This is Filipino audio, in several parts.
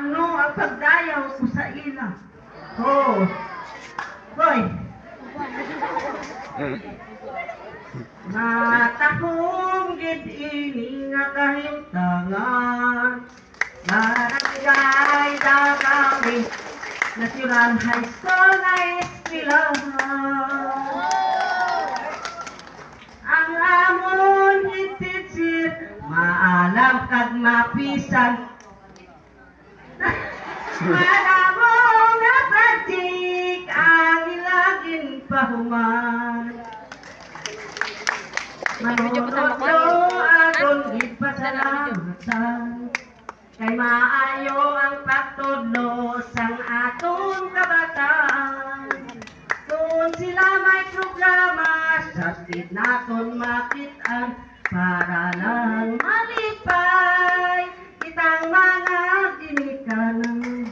Ano ang pagdayaw ko sa ila? Oh. Hoy. Natakong gid ini nga kahimtangan. Barangay Dagami, National High School na eskwelahan. Ang amon ititsir, maalam kag mapisan. Malamo nga project ang ilagin pahuman. Manunod do agon gipasalamatan. Kay maayo ang pagtudlo sang aton kabataan. Kung sila may programa, sa state naton makitaan para lang malipay kitang mga ginikanan.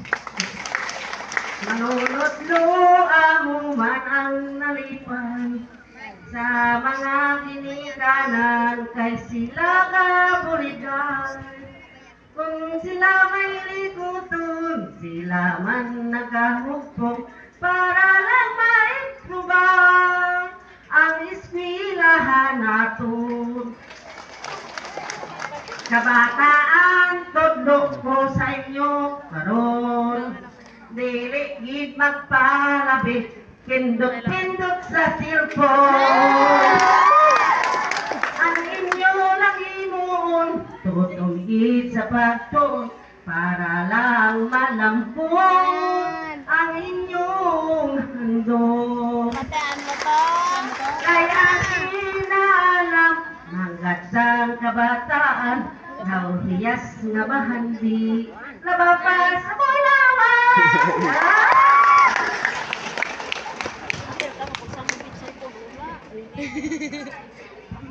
Manunodlo amo man ang nalipay sa mga ginikanan kay sila kabuligan. Kung sila may likuton, sila man nagahugpong para lang maimprubang ang eskwelahan naton. Kabataan, tudlo ko sa inyo karon, dili gid magpalabi, pindot-pindot sa cellphone. Ang inyo lang imuon, tutong gid sa pagtuon, para lang malambot ang inyong handog. Kaya inalam, hanggat sang kabataan, daw hiyas nga bahandi, labapas sa bulawan.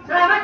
Salamat,